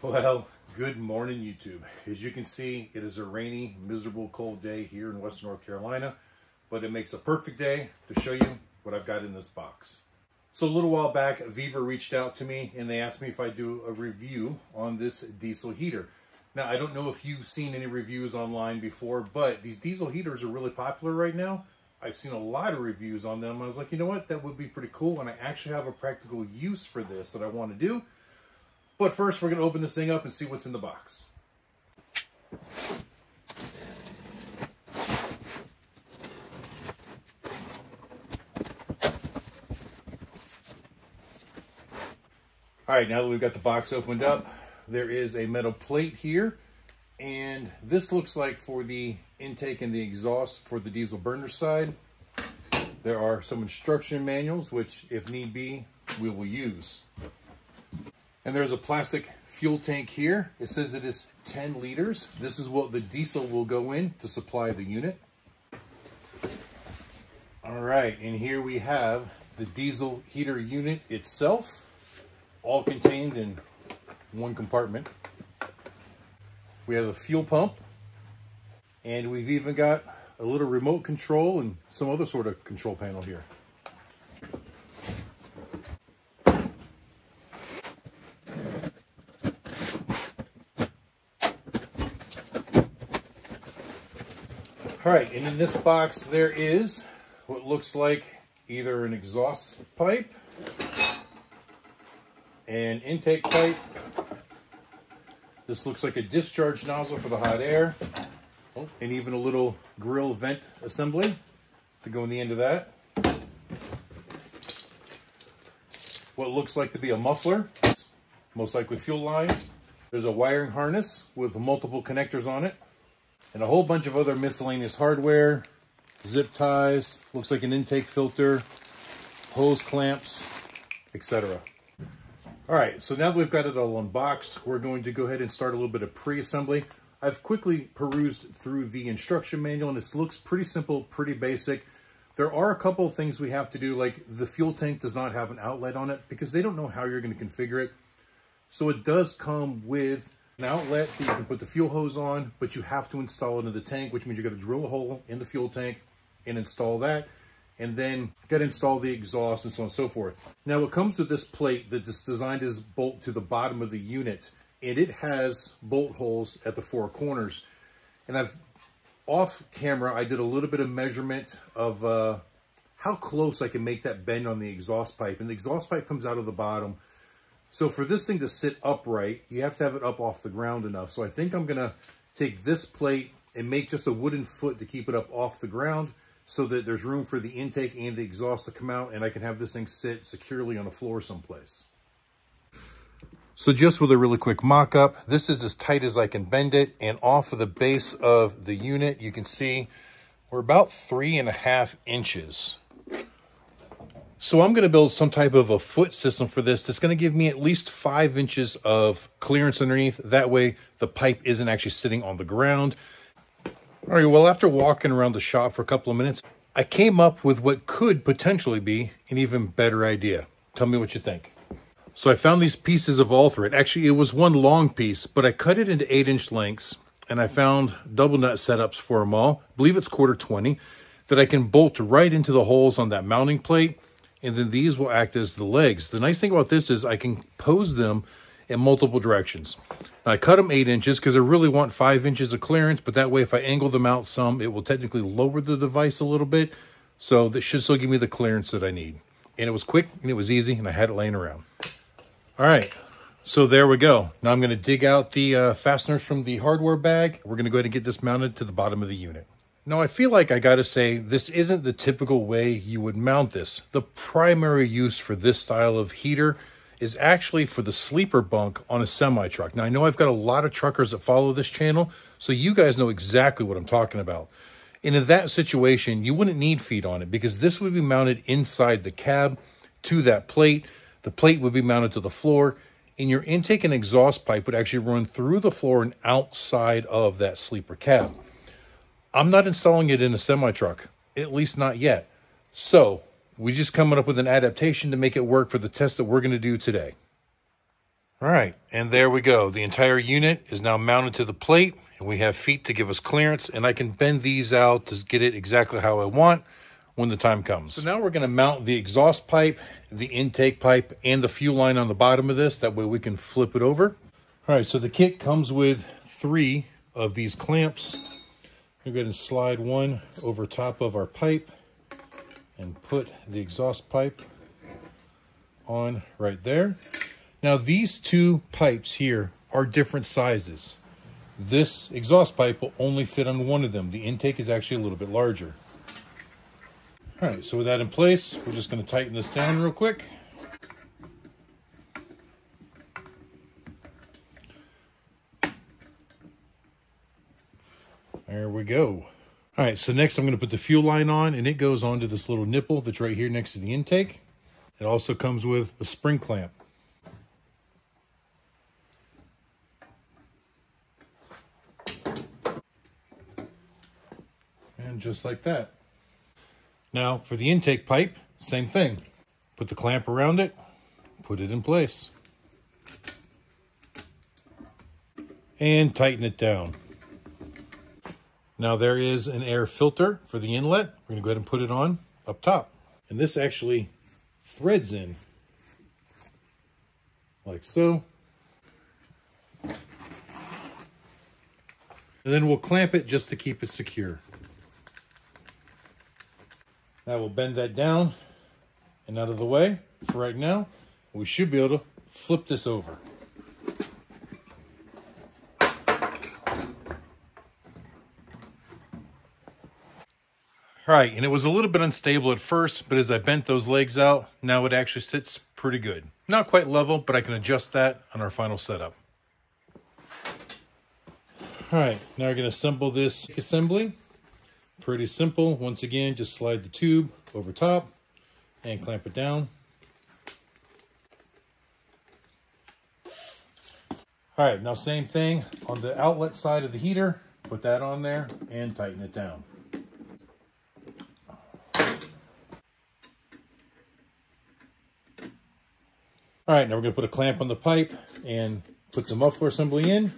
Well, good morning, YouTube. As you can see, it is a rainy, miserable, cold day here in Western North Carolina, but it makes a perfect day to show you what I've got in this box. So a little while back, Vevor reached out to me and they asked me if I'd do a review on this diesel heater. Now, I don't know if you've seen any reviews online before, but these diesel heaters are really popular right now. I've seen a lot of reviews on them. I was like, you know what, that would be pretty cool, and I actually have a practical use for this that I want to do. But first, we're going to open this thing up and see what's in the box. All right, now that we've got the box opened up, there is a metal plate here. And this looks like for the intake and the exhaust for the diesel burner side. There are some instruction manuals, which, if need be, we will use. And there's a plastic fuel tank here. It says it is 10 liters. This is what the diesel will go in to supply the unit. All right, and here we have the diesel heater unit itself, all contained in one compartment. We have a fuel pump, and we've even got a little remote control and some other sort of control panel here. All right, and in this box there is what looks like either an exhaust pipe, an intake pipe. This looks like a discharge nozzle for the hot air, and even a little grill vent assembly to go in the end of that. What looks like to be a muffler, most likely fuel line. There's a wiring harness with multiple connectors on it, and a whole bunch of other miscellaneous hardware, zip ties, looks like an intake filter, hose clamps, etc. All right, so now that we've got it all unboxed, we're going to go ahead and start a little bit of pre-assembly. I've quickly perused through the instruction manual, and this looks pretty simple, pretty basic. There are a couple of things we have to do, like the fuel tank does not have an outlet on it because they don't know how you're going to configure it. So it does come with an outlet that you can put the fuel hose on, but you have to install it into the tank, which means you got to drill a hole in the fuel tank and install that, and then got to install the exhaust and so on and so forth. Now it comes with this plate that is designed as bolt to the bottom of the unit, and it has bolt holes at the four corners. And off camera, I did a little bit of measurement of how close I can make that bend on the exhaust pipe, and the exhaust pipe comes out of the bottom. So for this thing to sit upright, you have to have it up off the ground enough. So I think I'm gonna take this plate and make just a wooden foot to keep it up off the ground, so that there's room for the intake and the exhaust to come out, and I can have this thing sit securely on the floor someplace. So just with a really quick mock-up, this is as tight as I can bend it, and off of the base of the unit, you can see we're about 3.5 inches. So I'm gonna build some type of a foot system for this that's gonna give me at least 5 inches of clearance underneath. That way the pipe isn't actually sitting on the ground. All right, well, after walking around the shop for a couple of minutes, I came up with what could potentially be an even better idea. Tell me what you think. So I found these pieces of all thread. Actually, it was one long piece, but I cut it into 8-inch lengths, and I found double nut setups for them all. I believe it's 1/4-20, that I can bolt right into the holes on that mounting plate, and then these will act as the legs. The nice thing about this is I can pose them in multiple directions. I cut them 8 inches because I really want 5 inches of clearance, but that way if I angle them out some, it will technically lower the device a little bit. So that should still give me the clearance that I need. And it was quick and it was easy, and I had it laying around. All right, so there we go. Now I'm gonna dig out the fasteners from the hardware bag. We're gonna go ahead and get this mounted to the bottom of the unit. Now I feel like I gotta say, this isn't the typical way you would mount this. The primary use for this style of heater is actually for the sleeper bunk on a semi-truck. Now, I know I've got a lot of truckers that follow this channel, so you guys know exactly what I'm talking about. And in that situation, you wouldn't need feet on it because this would be mounted inside the cab to that plate. The plate would be mounted to the floor, and your intake and exhaust pipe would actually run through the floor and outside of that sleeper cab. I'm not installing it in a semi-truck, at least not yet. So we just coming up with an adaptation to make it work for the test that we're going to do today. All right, and there we go. The entire unit is now mounted to the plate, and we have feet to give us clearance, and I can bend these out to get it exactly how I want when the time comes. So now we're going to mount the exhaust pipe, the intake pipe, and the fuel line on the bottom of this. That way we can flip it over. All right, so the kit comes with 3 of these clamps. We're going to slide one over top of our pipe and put the exhaust pipe on right there. Now these 2 pipes here are different sizes. This exhaust pipe will only fit on one of them. The intake is actually a little bit larger. All right, so with that in place, we're just going to tighten this down real quick. There we go. All right, so next I'm going to put the fuel line on, and it goes onto this little nipple that's right here next to the intake. It also comes with a spring clamp. And just like that. Now for the intake pipe, same thing. Put the clamp around it, put it in place, and tighten it down. Now there is an air filter for the inlet. We're going to go ahead and put it on up top. And this actually threads in like so. And then we'll clamp it just to keep it secure. Now we'll bend that down and out of the way for right now. We should be able to flip this over. All right, and it was a little bit unstable at first, but as I bent those legs out, now it actually sits pretty good. Not quite level, but I can adjust that on our final setup. All right, now we're going to assemble this assembly. Pretty simple. Once again, just slide the tube over top and clamp it down. All right, now same thing on the outlet side of the heater. Put that on there and tighten it down. All right, now we're going to put a clamp on the pipe and put the muffler assembly in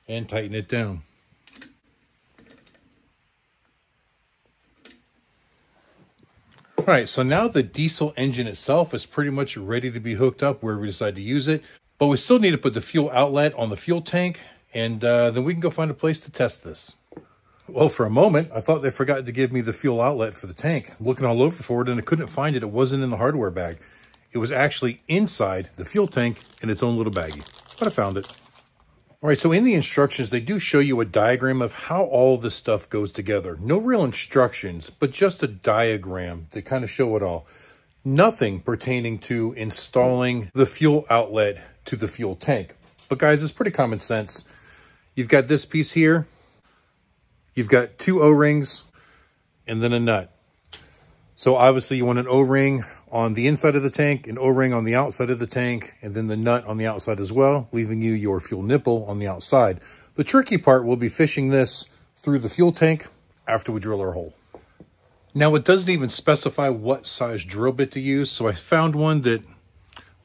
and tighten it down. All right, so now the diesel engine itself is pretty much ready to be hooked up wherever we decide to use it, but we still need to put the fuel outlet on the fuel tank, and then we can go find a place to test this. Well, for a moment, I thought they forgot to give me the fuel outlet for the tank. I'm looking all over for it, and I couldn't find it. It wasn't in the hardware bag. It was actually inside the fuel tank in its own little baggie, but I found it. All right, so in the instructions, they do show you a diagram of how all this stuff goes together. No real instructions, but just a diagram to kind of show it all. Nothing pertaining to installing the fuel outlet to the fuel tank. But guys, it's pretty common sense. You've got this piece here. You've got 2 O-rings and then a nut. So obviously you want an O-ring on the inside of the tank, an O-ring on the outside of the tank, and then the nut on the outside as well, leaving you your fuel nipple on the outside. The tricky part will be fishing this through the fuel tank after we drill our hole. Now it doesn't even specify what size drill bit to use, so I found one that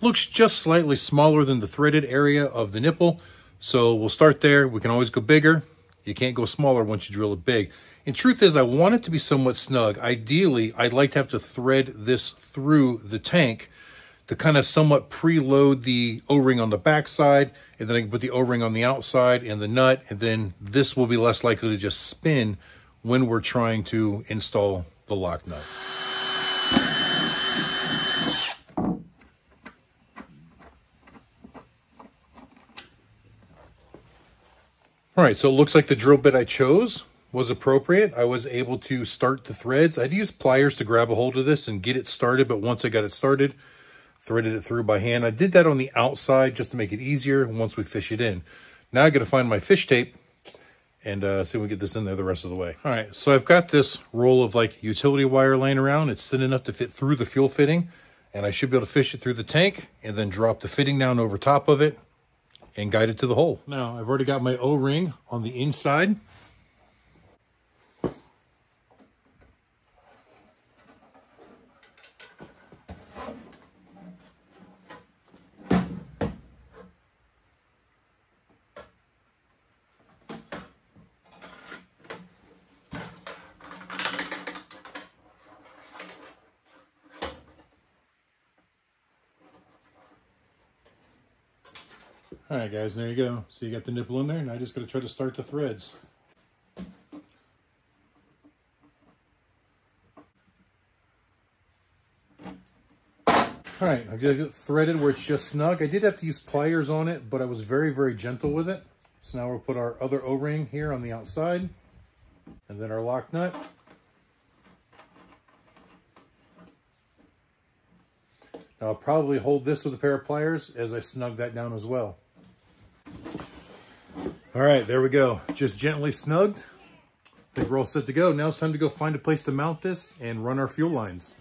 looks just slightly smaller than the threaded area of the nipple. So we'll start there. We can always go bigger. You can't go smaller once you drill it big. And truth is, I want it to be somewhat snug. Ideally, I'd like to have to thread this through the tank to kind of somewhat preload the O-ring on the backside, and then I can put the O-ring on the outside and the nut, and then this will be less likely to just spin when we're trying to install the lock nut. All right, so it looks like the drill bit I chose was appropriate. I was able to start the threads. I'd use pliers to grab a hold of this and get it started, but once I got it started, threaded it through by hand. I did that on the outside just to make it easier once we fish it in. Now I got to find my fish tape and see if we get this in there the rest of the way. All right, so I've got this roll of like utility wire laying around. It's thin enough to fit through the fuel fitting, and I should be able to fish it through the tank and then drop the fitting down over top of it and guide it to the hole. Now I've already got my O-ring on the inside. All right, guys, there you go. So you got the nipple in there. Now I just got to try to start the threads. All right, I've got it threaded where it's just snug. I did have to use pliers on it, but I was very, very gentle with it. So now we'll put our other O-ring here on the outside, and then our lock nut. Now I'll probably hold this with a pair of pliers as I snug that down as well. All right, there we go. Just gently snugged. I think we're all set to go. Now it's time to go find a place to mount this and run our fuel lines.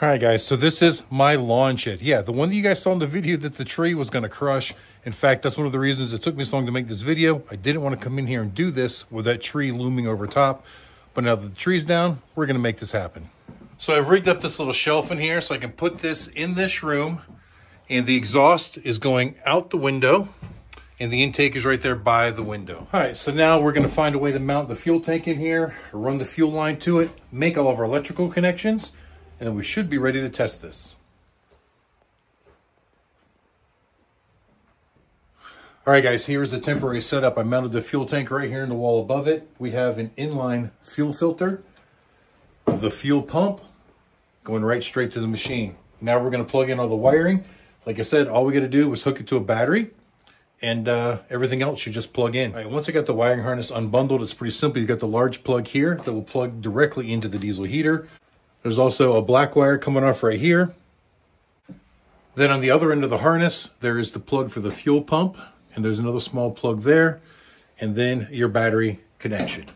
All right, guys, so this is my lawn shed. Yeah, the one that you guys saw in the video that the tree was going to crush. In fact, that's one of the reasons it took me so long to make this video. I didn't want to come in here and do this with that tree looming over top. But now that the tree's down, we're going to make this happen. So I've rigged up this little shelf in here so I can put this in this room. And the exhaust is going out the window. And the intake is right there by the window. All right, so now we're going to find a way to mount the fuel tank in here, run the fuel line to it, make all of our electrical connections, and then we should be ready to test this. All right, guys, here's the temporary setup. I mounted the fuel tank right here in the wall above it. We have an inline fuel filter, the fuel pump going right straight to the machine. Now we're going to plug in all the wiring. Like I said, all we got to do was hook it to a battery, and everything else should just plug in. All right, once I got the wiring harness unbundled, it's pretty simple. You've got the large plug here that will plug directly into the diesel heater. There's also a black wire coming off right here. Then on the other end of the harness, there is the plug for the fuel pump, and there's another small plug there, and then your battery connection.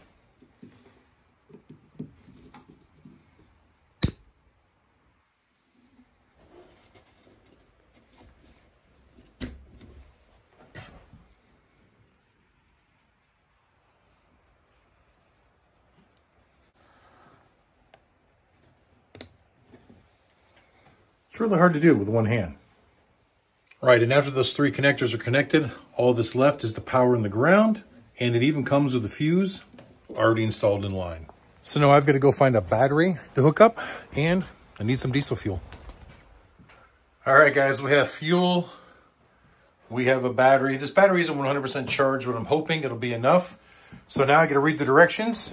It's really hard to do with one hand. All right, and after those three connectors are connected, all that's left is the power and the ground, and it even comes with a fuse already installed in line. So now I've got to go find a battery to hook up, and I need some diesel fuel. All right, guys, we have fuel. We have a battery. This battery isn't 100% charged, but I'm hoping it'll be enough. So now I got to read the directions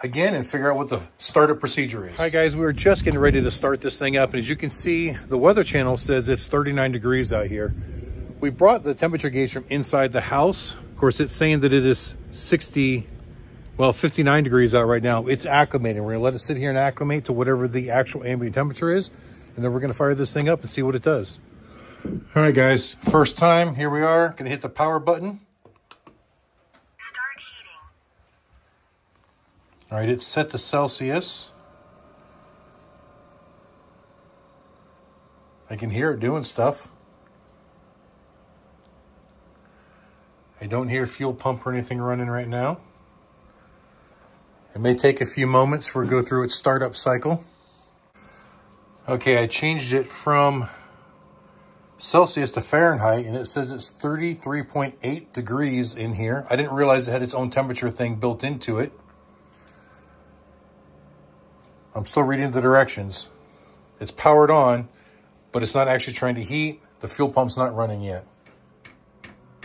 again and figure out what the startup procedure is. All right, guys, we were just getting ready to start this thing up, and as you can see, the weather channel says it's 39 degrees out here. We brought the temperature gauge from inside the house. Of course, it's saying that it is 59 degrees out right now. It's acclimating. We're gonna let it sit here and acclimate to whatever the actual ambient temperature is, and then we're gonna fire this thing up and see what it does. All right, guys, first time, here we are. Gonna hit the power button. All right, it's set to Celsius. I can hear it doing stuff. I don't hear fuel pump or anything running right now. It may take a few moments for it to go through its startup cycle. Okay, I changed it from Celsius to Fahrenheit, and it says it's 33.8 degrees in here. I didn't realize it had its own temperature thing built into it. I'm still reading the directions. It's powered on, but it's not actually trying to heat. The fuel pump's not running yet.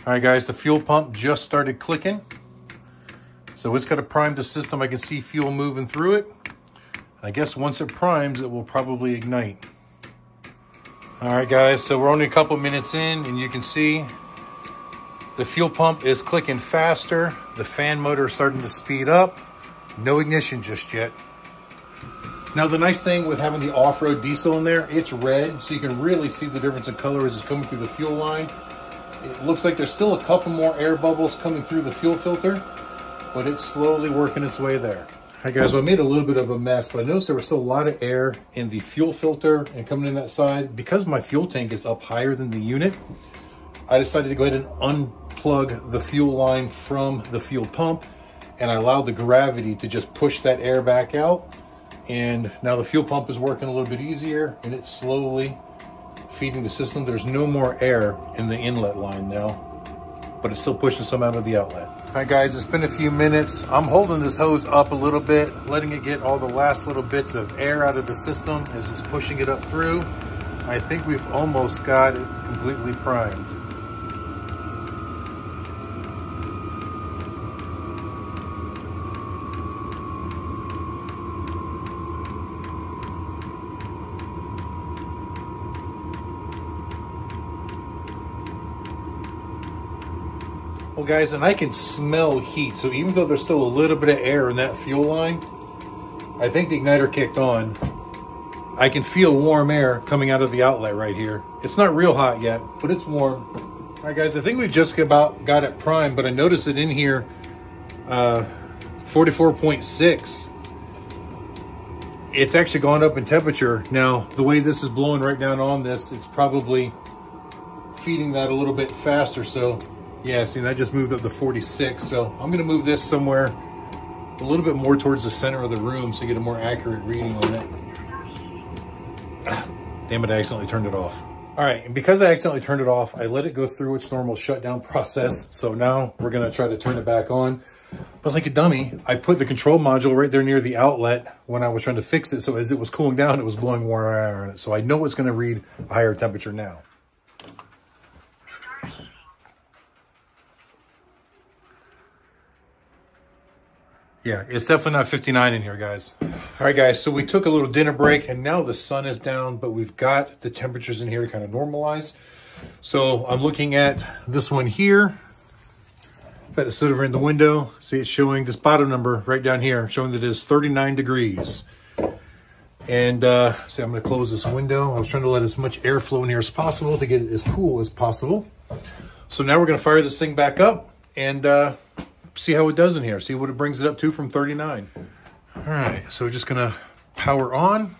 All right, guys, the fuel pump just started clicking. So it's got to prime the system. I can see fuel moving through it. I guess once it primes, it will probably ignite. All right, guys, so we're only a couple minutes in, and you can see the fuel pump is clicking faster. The fan motor is starting to speed up. No ignition just yet. Now, the nice thing with having the off-road diesel in there, it's red, so you can really see the difference in color as it's coming through the fuel line. It looks like there's still a couple more air bubbles coming through the fuel filter, but it's slowly working its way there. All right, guys, well, I made a little bit of a mess, but I noticed there was still a lot of air in the fuel filter and coming in that side. Because my fuel tank is up higher than the unit, I decided to go ahead and unplug the fuel line from the fuel pump, and I allowed the gravity to just push that air back out. And now the fuel pump is working a little bit easier, and it's slowly feeding the system. There's no more air in the inlet line now, but it's still pushing some out of the outlet. All right, guys, it's been a few minutes. I'm holding this hose up a little bit, letting it get all the last little bits of air out of the system as it's pushing it up through. I think we've almost got it completely primed. Well, guys, and I can smell heat. So even though there's still a little bit of air in that fuel line, I think the igniter kicked on. I can feel warm air coming out of the outlet right here. It's not real hot yet, but it's warm. All right, guys, I think we just about got it primed, but I noticed it in here, 44.6. It's actually gone up in temperature. Now, the way this is blowing right down on this, it's probably feeding that a little bit faster. So yeah, see, that just moved up to 46. So I'm gonna move this somewhere a little bit more towards the center of the room so you get a more accurate reading on it. Damn it, I accidentally turned it off. All right, and because I accidentally turned it off, I let it go through its normal shutdown process. So now we're gonna try to turn it back on. But like a dummy, I put the control module right there near the outlet when I was trying to fix it. So as it was cooling down, it was blowing more air on it. So I know it's gonna read a higher temperature now. Yeah, it's definitely not 59 in here, guys. All right, guys, so we took a little dinner break and now the sun is down, but we've got the temperatures in here to kind of normalize. So I'm looking at this one here. If I had to sit over in the window, see it's showing this bottom number right down here, showing that it is 39 degrees. And see, I'm gonna close this window. I was trying to let as much air flow in here as possible to get it as cool as possible. So now we're gonna fire this thing back up and see how it does in here. See what it brings it up to from 39. All right, so we're just gonna power on.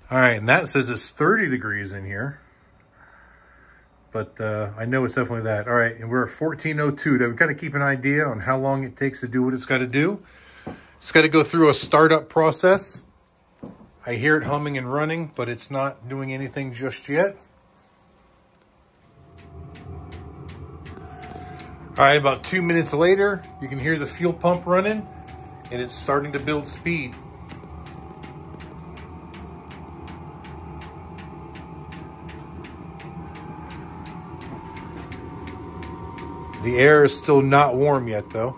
All right, and that says it's 30 degrees in here. But I know it's definitely that. All right, and we're at 1402. That we gotta keep an idea on how long it takes to do what it's gotta do. It's gotta go through a startup process. I hear it humming and running, but it's not doing anything just yet. All right, about 2 minutes later, you can hear the fuel pump running and it's starting to build speed. The air is still not warm yet though.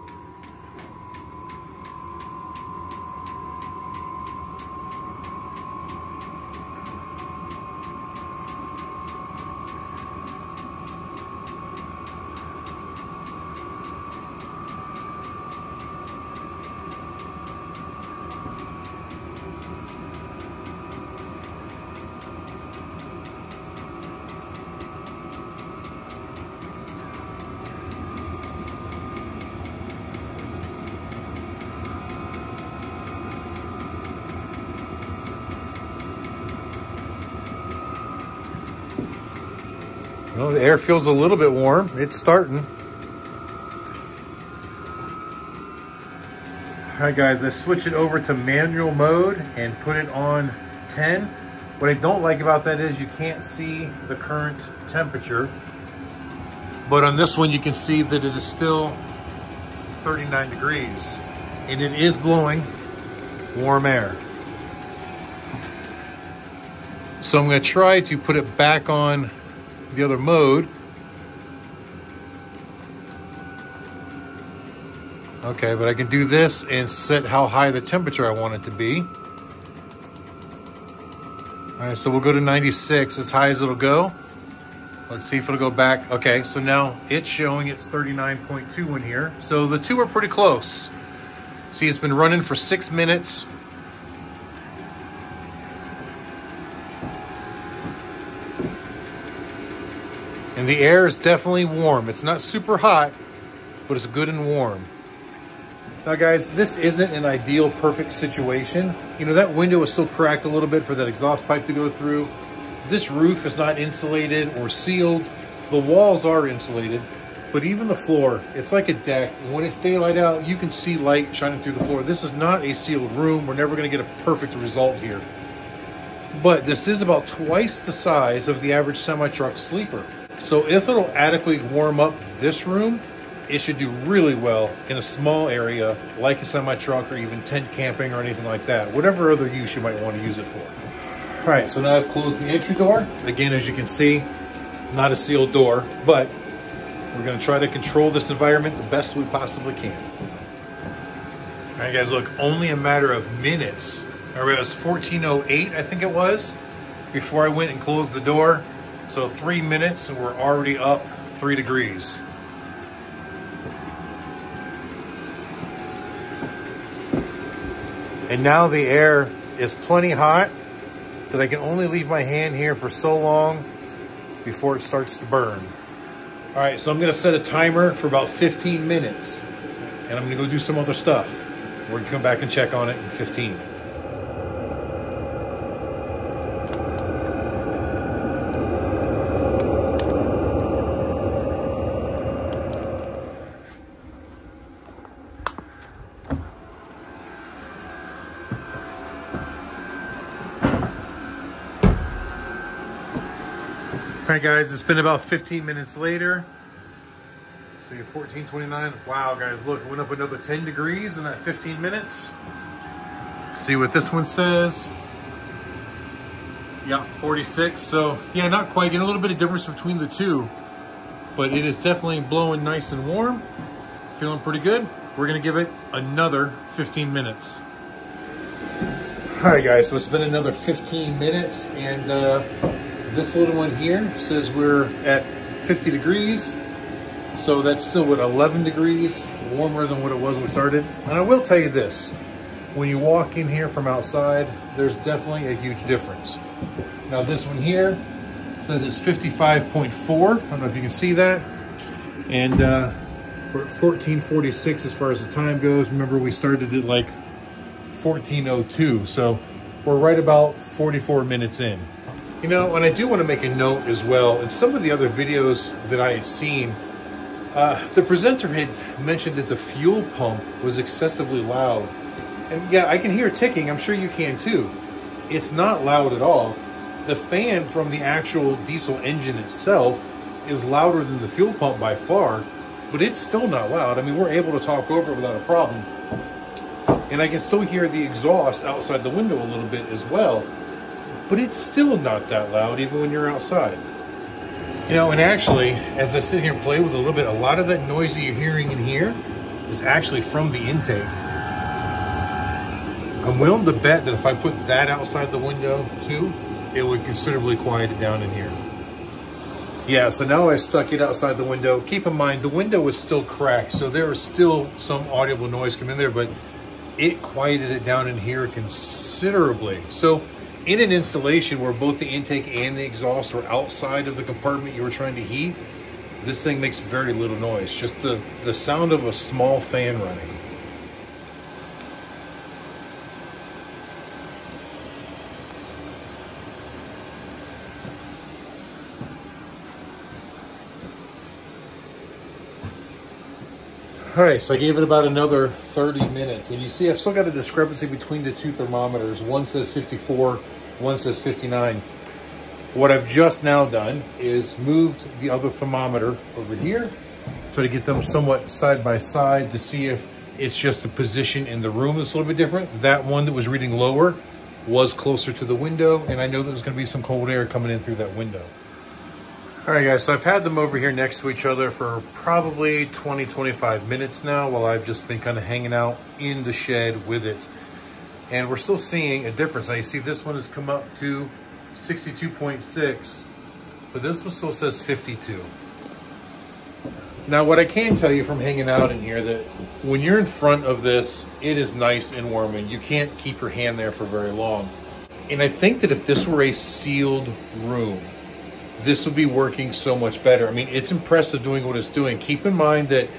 Well, the air feels a little bit warm. It's starting. All right, guys, let's switch it over to manual mode and put it on 10. What I don't like about that is you can't see the current temperature. But on this one, you can see that it is still 39 degrees. And it is blowing warm air. So I'm going to try to put it back on the other mode. Okay, but I can do this and set how high the temperature I want it to be. All right, so we'll go to 96, as high as it'll go. Let's see if it'll go back. Okay, so now it's showing it's 39.2 in here. So the two are pretty close. See, it's been running for 6 minutes. And the air is definitely warm. It's not super hot, but it's good and warm. Now guys, this isn't an ideal perfect situation. You know, that window is still cracked a little bit for that exhaust pipe to go through. This roof is not insulated or sealed. The walls are insulated, but even the floor, it's like a deck. When it's daylight out, you can see light shining through the floor. This is not a sealed room. We're never gonna get a perfect result here. But this is about twice the size of the average semi-truck sleeper. So if it'll adequately warm up this room, it should do really well in a small area like a semi-truck or even tent camping or anything like that. Whatever other use you might want to use it for. All right, so now I've closed the entry door. Again, as you can see, not a sealed door, but we're gonna try to control this environment the best we possibly can. All right, guys, look, only a matter of minutes. It was 14:08, I think it was, before I went and closed the door. So 3 minutes and we're already up 3 degrees. And now the air is plenty hot that I can only leave my hand here for so long before it starts to burn. All right, so I'm gonna set a timer for about 15 minutes and I'm gonna go do some other stuff. We're gonna come back and check on it in 15. All right, guys, it's been about 15 minutes later. See, 14:29. Wow, guys, look, it went up another 10 degrees in that 15 minutes. See what this one says. Yeah, 46. So, yeah, not quite. Getting a little bit of difference between the two, but it is definitely blowing nice and warm. Feeling pretty good. We're going to give it another 15 minutes. All right, guys, so it's been another 15 minutes, and this little one here says we're at 50 degrees. So that's still, what, 11 degrees warmer than what it was when we started. And I will tell you this, when you walk in here from outside, there's definitely a huge difference. Now this one here says it's 55.4. I don't know if you can see that. And we're at 14:46 as far as the time goes. Remember, we started at like 14:02. So we're right about 44 minutes in. You know, and I do want to make a note as well. In some of the other videos that I had seen, the presenter had mentioned that the fuel pump was excessively loud. And yeah, I can hear it ticking. I'm sure you can too. It's not loud at all. The fan from the actual diesel engine itself is louder than the fuel pump by far, but it's still not loud. I mean, we're able to talk over it without a problem. And I can still hear the exhaust outside the window a little bit as well. But it's still not that loud even when you're outside. You know, and actually, as I sit here and play with it a little bit, a lot of that noise that you're hearing in here is actually from the intake. I'm willing to bet that if I put that outside the window too, it would considerably quiet it down in here. Yeah, so now I stuck it outside the window. Keep in mind, the window is still cracked, so there is still some audible noise coming in there, but it quieted it down in here considerably. So in an installation where both the intake and the exhaust were outside of the compartment you were trying to heat, this thing makes very little noise. Just the sound of a small fan running. All right, so I gave it about another 30 minutes. And you see, I've still got a discrepancy between the two thermometers. One says 54, one says 59. What I've just now done is moved the other thermometer over here, try to get them somewhat side by side to see if it's just the position in the room that's a little bit different. That one that was reading lower was closer to the window, and I know there's gonna be some cold air coming in through that window. All right, guys, so I've had them over here next to each other for probably 20, 25 minutes now while I've just been kind of hanging out in the shed with it. And we're still seeing a difference. Now you see this one has come up to 62.6, but this one still says 52. Now what I can tell you from hanging out in here, that when you're in front of this, it is nice and warm and you can't keep your hand there for very long. And I think that if this were a sealed room, this would be working so much better. I mean, it's impressive doing what it's doing. Keep in mind that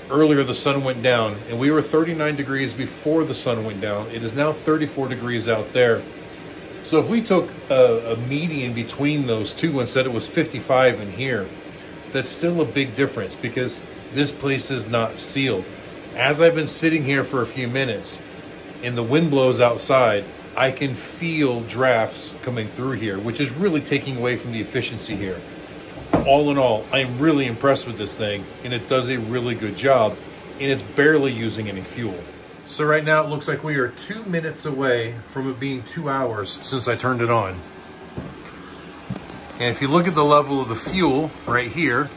earlier the sun went down and we were 39 degrees before the sun went down. It is now 34 degrees out there. So if we took a median between those two and said it was 55 in here, that's still a big difference because this place is not sealed. As I've been sitting here for a few minutes and the wind blows outside, I can feel drafts coming through here, which is really taking away from the efficiency here. all in all, I am really impressed with this thing, and it does a really good job, and it's barely using any fuel. So right now it looks like we are 2 minutes away from it being 2 hours since I turned it on. And if you look at the level of the fuel right here,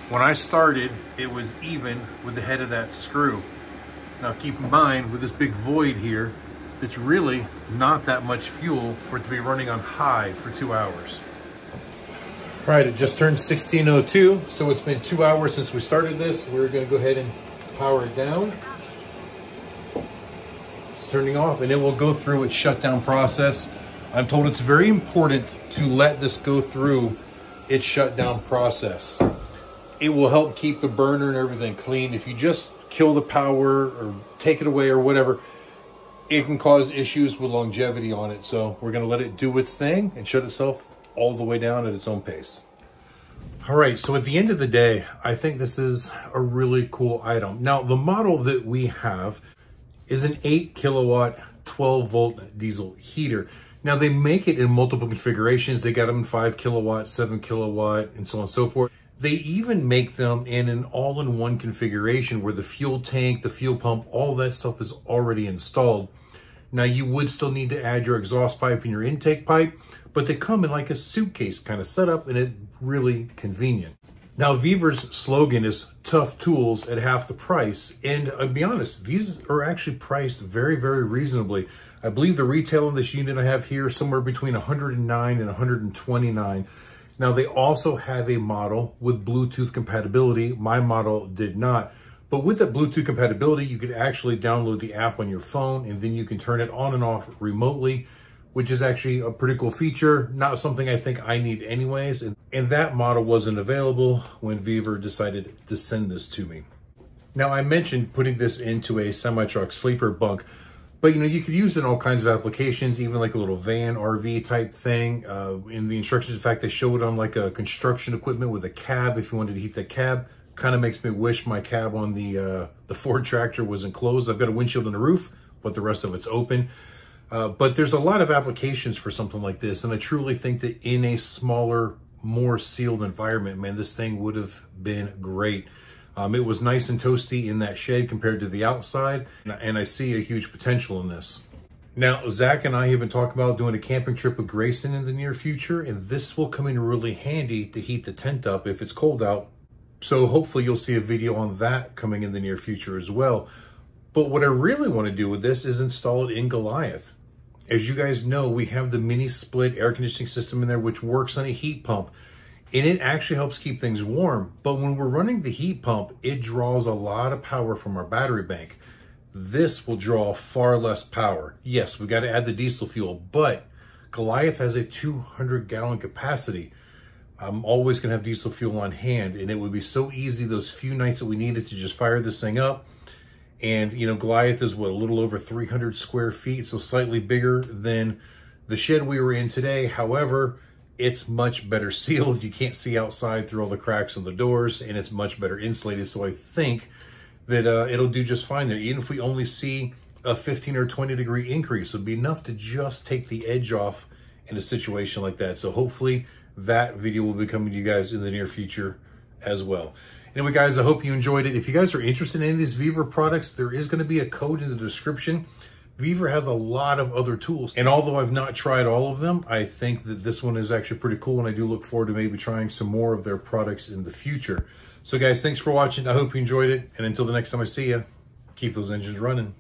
when I started, it was even with the head of that screw. Now keep in mind, with this big void here, it's really not that much fuel for it to be running on high for 2 hours. All right, it just turned 16:02, so it's been 2 hours since we started this. We're gonna go ahead and power it down. It's turning off, and it will go through its shutdown process. I'm told it's very important to let this go through its shutdown process. It will help keep the burner and everything clean. If you just kill the power or take it away or whatever, it can cause issues with longevity on it. So we're gonna let it do its thing and shut itself all the way down at its own pace. All right, so at the end of the day, I think this is a really cool item. Now, the model that we have is an 8 kilowatt, 12 volt diesel heater. Now, they make it in multiple configurations. They got them in 5 kilowatt, 7 kilowatt, and so on and so forth. They even make them in an all-in-one configuration where the fuel tank, the fuel pump, all that stuff is already installed. Now, you would still need to add your exhaust pipe and your intake pipe, but they come in like a suitcase kind of setup, and it's really convenient. Now, Vevor's slogan is tough tools at half the price. And I'll be honest, these are actually priced very, very reasonably. I believe the retail on this unit I have here is somewhere between $109 and $129. Now, they also have a model with Bluetooth compatibility. My model did not. But with that Bluetooth compatibility, you could actually download the app on your phone, and then you can turn it on and off remotely, which is actually a pretty cool feature. Not something I think I need anyways. And that model wasn't available when Vevor decided to send this to me. Now, I mentioned putting this into a semi-truck sleeper bunk, but you could use it in all kinds of applications, even like a little van, RV type thing. In the instructions, in fact, they show it on like a construction equipment with a cab if you wanted to heat that cab. Kind of makes me wish my cab on the Ford tractor was enclosed. I've got a windshield on the roof, but the rest of it's open. But there's a lot of applications for something like this, and I truly think that in a smaller, more sealed environment, man, this thing would have been great. It was nice and toasty in that shed compared to the outside, and I see a huge potential in this. Now, Zach and I have been talking about doing a camping trip with Grayson in the near future, and this will come in really handy to heat the tent up if it's cold out. So hopefully you'll see a video on that coming in the near future as well. But what I really want to do with this is install it in Goliath. As you guys know, we have the mini split air conditioning system in there, which works on a heat pump. And it actually helps keep things warm. But when we're running the heat pump, it draws a lot of power from our battery bank. This will draw far less power. Yes, we got to add the diesel fuel, but Goliath has a 200-gallon capacity. I'm always going to have diesel fuel on hand, and it would be so easy those few nights that we needed to just fire this thing up. And, Goliath is, what, a little over 300 square feet, so slightly bigger than the shed we were in today. However, it's much better sealed. You can't see outside through all the cracks on the doors, and it's much better insulated. So I think that it'll do just fine there. Even if we only see a 15 or 20 degree increase, it'll be enough to just take the edge off in a situation like that. So hopefully that video will be coming to you guys in the near future as well. Anyway, guys, I hope you enjoyed it. If you guys are interested in any of these Vevor products, there is going to be a code in the description. Vevor has a lot of other tools, and although I've not tried all of them, I think that this one is actually pretty cool, and I do look forward to maybe trying some more of their products in the future. So guys, thanks for watching. I hope you enjoyed it, and until the next time I see you, keep those engines running.